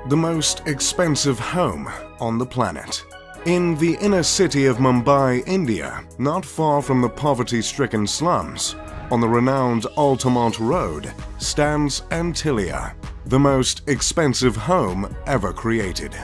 the most expensive home on the planet. In the inner city of Mumbai, India, not far from the poverty-stricken slums, on the renowned Altamont Road, stands Antilia, the most expensive home ever created.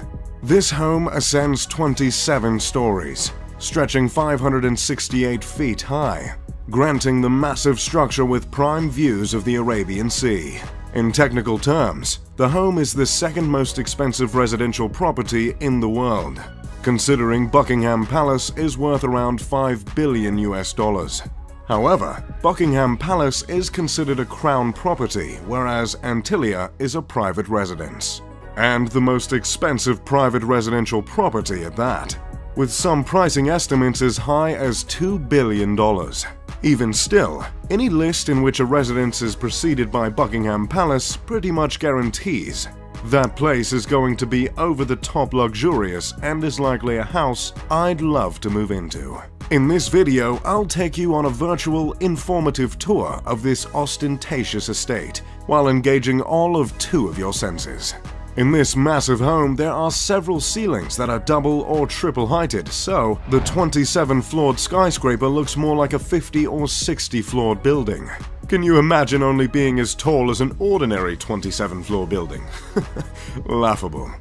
This home ascends 27 stories, stretching 568 feet high, granting the massive structure with prime views of the Arabian Sea. In technical terms, the home is the second most expensive residential property in the world, considering Buckingham Palace is worth around $5 billion US. However, Buckingham Palace is considered a crown property, whereas Antilia is a private residence. And the most expensive private residential property at that, with some pricing estimates as high as $2 billion. Even still, any list in which a residence is preceded by Buckingham Palace pretty much guarantees that place is going to be over-the-top luxurious and is likely a house I'd love to move into. In this video, I'll take you on a virtual, informative tour of this ostentatious estate, while engaging all of 2 of your senses. In this massive home, there are several ceilings that are double or triple heighted, so the 27-floored skyscraper looks more like a 50 or 60-floored building. Can you imagine only being as tall as an ordinary 27-floor building? Laughable.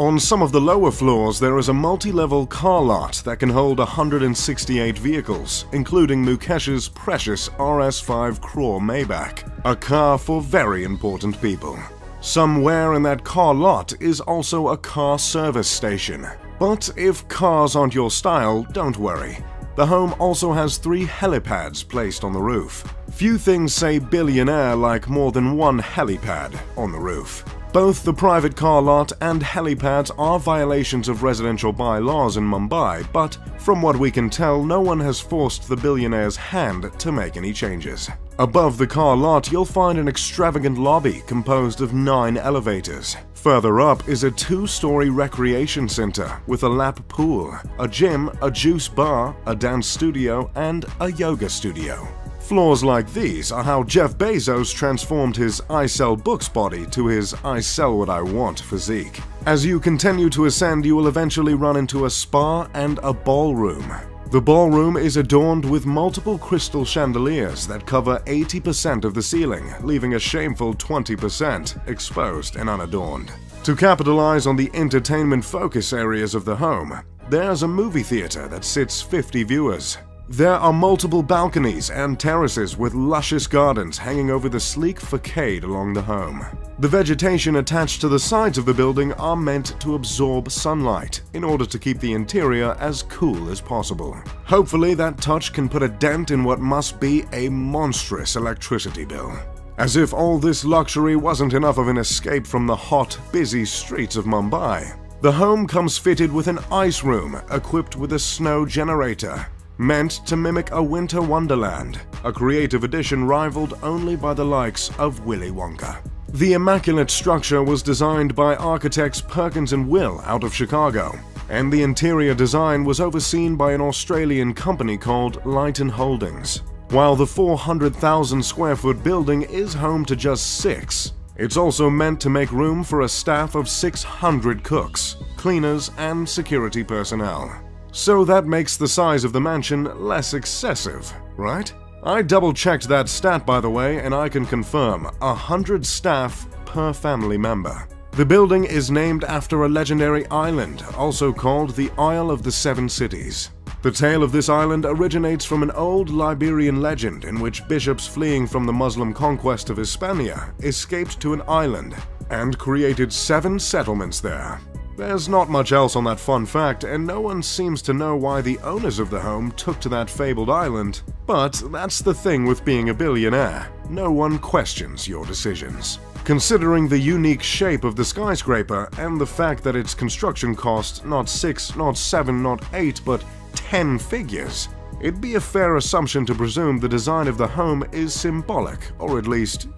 On some of the lower floors, there is a multi-level car lot that can hold 168 vehicles, including Mukesh's precious RS5 Crore Maybach, a car for very important people. Somewhere in that car lot is also a car service station. But if cars aren't your style, don't worry. The home also has 3 helipads placed on the roof. Few things say billionaire like more than one helipad on the roof. Both the private car lot and helipads are violations of residential bylaws in Mumbai, but from what we can tell, no one has forced the billionaire's hand to make any changes. Above the car lot, you'll find an extravagant lobby composed of 9 elevators. Further up is a 2-story recreation center with a lap pool, a gym, a juice bar, a dance studio, and a yoga studio. Floors like these are how Jeff Bezos transformed his I sell books body to his I sell what I want physique. As you continue to ascend, you will eventually run into a spa and a ballroom. The ballroom is adorned with multiple crystal chandeliers that cover 80% of the ceiling, leaving a shameful 20% exposed and unadorned. To capitalize on the entertainment focus areas of the home, there's a movie theater that sits 50 viewers. There are multiple balconies and terraces with luscious gardens hanging over the sleek facade along the home. The vegetation attached to the sides of the building are meant to absorb sunlight in order to keep the interior as cool as possible. Hopefully that touch can put a dent in what must be a monstrous electricity bill. As if all this luxury wasn't enough of an escape from the hot, busy streets of Mumbai, the home comes fitted with an ice room equipped with a snow generator, meant to mimic a winter wonderland, a creative addition rivaled only by the likes of Willy Wonka. The immaculate structure was designed by architects Perkins & Will out of Chicago, and the interior design was overseen by an Australian company called Lighton Holdings. While the 400,000 square foot building is home to just 6, it's also meant to make room for a staff of 600 cooks, cleaners, and security personnel. So that makes the size of the mansion less excessive, right? I double-checked that stat, by the way, and I can confirm 100 staff per family member. The building is named after a legendary island, also called the Isle of the Seven Cities. The tale of this island originates from an old Liberian legend in which bishops fleeing from the Muslim conquest of Hispania escaped to an island and created 7 settlements there. There's not much else on that fun fact, and no one seems to know why the owners of the home took to that fabled island. But that's the thing with being a billionaire. No one questions your decisions. Considering the unique shape of the skyscraper and the fact that its construction cost not 6, not 7, not 8, but 10 figures, it'd be a fair assumption to presume the design of the home is symbolic, or at least,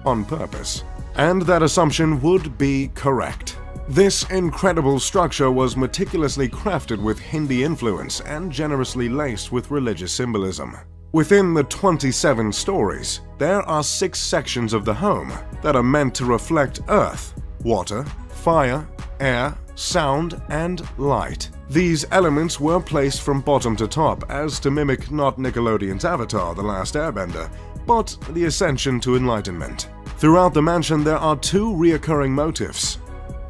on purpose. And that assumption would be correct. This incredible structure was meticulously crafted with Hindi influence and generously laced with religious symbolism. Within the 27 stories, there are 6 sections of the home that are meant to reflect earth, water, fire, air, sound, and light. These elements were placed from bottom to top as to mimic not Nickelodeon's Avatar: The Last Airbender, but the ascension to enlightenment. Throughout the mansion there are two reoccurring motifs: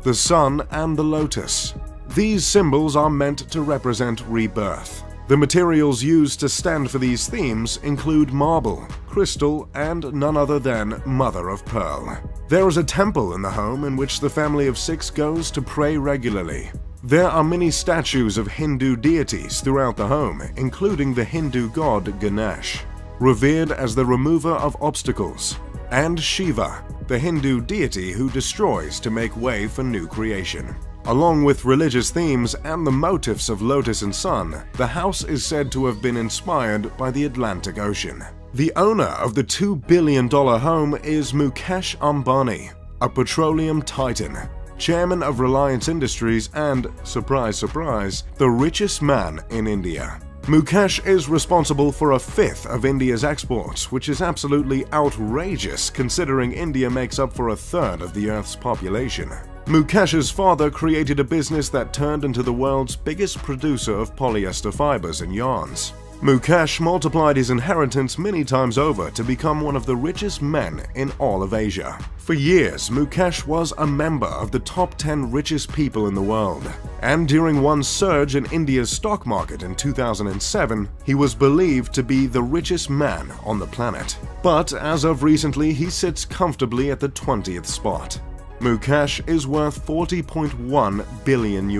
the sun and the lotus. These symbols are meant to represent rebirth. The materials used to stand for these themes include marble, crystal, and none other than mother of pearl. There is a temple in the home in which the family of 6 goes to pray regularly. There are many statues of Hindu deities throughout the home, including the Hindu god Ganesh, revered as the remover of obstacles, and Shiva, the Hindu deity who destroys to make way for new creation. Along with religious themes and the motifs of lotus and sun, the house is said to have been inspired by the Atlantic Ocean. The owner of the $2 billion home is Mukesh Ambani, a petroleum titan, chairman of Reliance Industries and, surprise surprise, the richest man in India. Mukesh is responsible for a fifth of India's exports, which is absolutely outrageous considering India makes up for a third of the Earth's population. Mukesh's father created a business that turned into the world's biggest producer of polyester fibers and yarns. Mukesh multiplied his inheritance many times over to become one of the richest men in all of Asia. For years, Mukesh was a member of the top 10 richest people in the world, and during one surge in India's stock market in 2007, he was believed to be the richest man on the planet. But as of recently, he sits comfortably at the 20th spot. Mukesh is worth $40.1 billion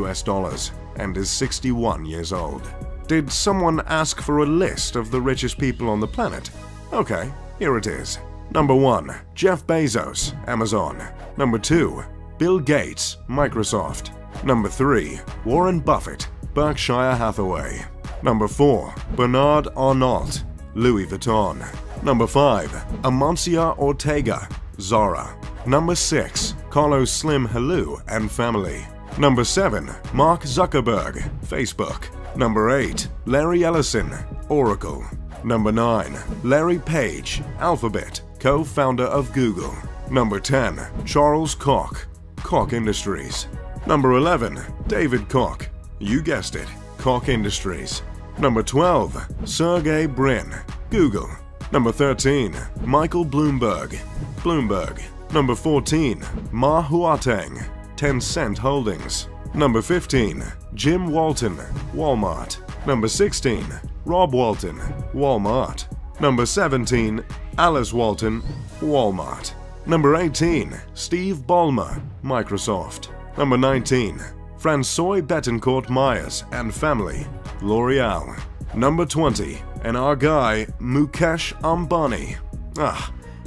and is 61 years old. Did someone ask for a list of the richest people on the planet? Okay, here it is. Number 1. Jeff Bezos, Amazon. Number 2. Bill Gates, Microsoft. Number 3. Warren Buffett, Berkshire Hathaway. Number 4. Bernard Arnault, Louis Vuitton. Number 5. Amancio Ortega, Zara. Number 6. Carlos Slim Helu and family. Number 7. Mark Zuckerberg, Facebook. Number 8. Larry Ellison, Oracle. Number 9. Larry Page, Alphabet, co-founder of Google. Number 10. Charles Koch, Koch Industries. Number 11. David Koch, you guessed it, Koch Industries. Number 12. Sergey Brin, Google. Number 13. Michael Bloomberg, Bloomberg. Number 14. Ma Huateng, Tencent Holdings. Number 15. Jim Walton, Walmart. Number 16. Rob Walton, Walmart. Number 17. Alice Walton, Walmart. Number 18. Steve Ballmer, Microsoft. Number 19. François Bettencourt Myers and family, L'Oreal. Number 20. And our guy, Mukesh Ambani.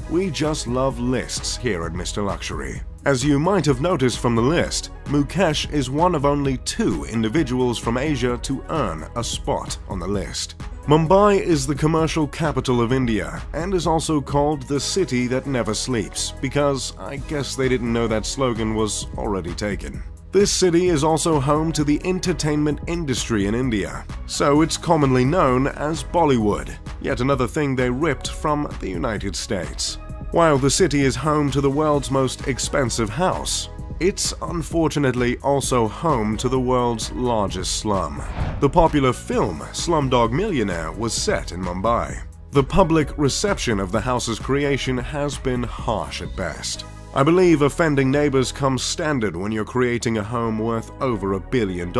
We just love lists here at Mr. Luxury. As you might have noticed from the list, Mukesh is one of only 2 individuals from Asia to earn a spot on the list. Mumbai is the commercial capital of India and is also called the city that never sleeps because I guess they didn't know that slogan was already taken. This city is also home to the entertainment industry in India, so it's commonly known as Bollywood, yet another thing they ripped from the United States. While the city is home to the world's most expensive house, it's unfortunately also home to the world's largest slum. The popular film Slumdog Millionaire was set in Mumbai. The public reception of the house's creation has been harsh at best. I believe offending neighbors comes standard when you're creating a home worth over $1 billion,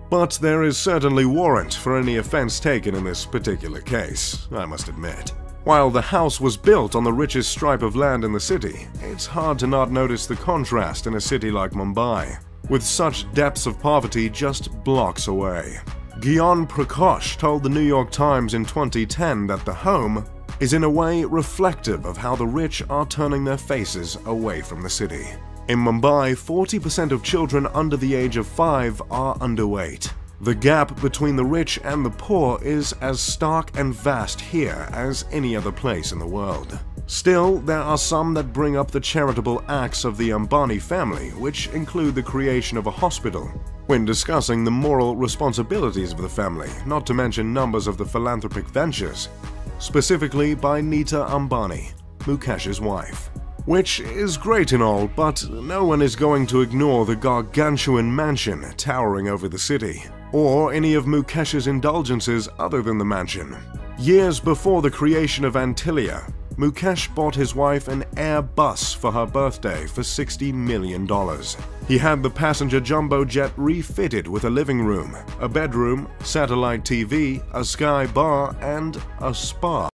but there is certainly warrant for any offense taken in this particular case, I must admit. While the house was built on the richest stripe of land in the city, it's hard to not notice the contrast in a city like Mumbai, with such depths of poverty just blocks away. Gyan Prakash told the New York Times in 2010 that the home is in a way reflective of how the rich are turning their faces away from the city. In Mumbai, 40% of children under the age of 5 are underweight. The gap between the rich and the poor is as stark and vast here as any other place in the world. Still, there are some that bring up the charitable acts of the Ambani family, which include the creation of a hospital, when discussing the moral responsibilities of the family, not to mention numbers of the philanthropic ventures, specifically by Nita Ambani, Mukesh's wife. Which is great and all, but no one is going to ignore the gargantuan mansion towering over the city, or any of Mukesh's indulgences other than the mansion. Years before the creation of Antilia, Mukesh bought his wife an Airbus for her birthday for $60 million. He had the passenger jumbo jet refitted with a living room, a bedroom, satellite TV, a sky bar, and a spa.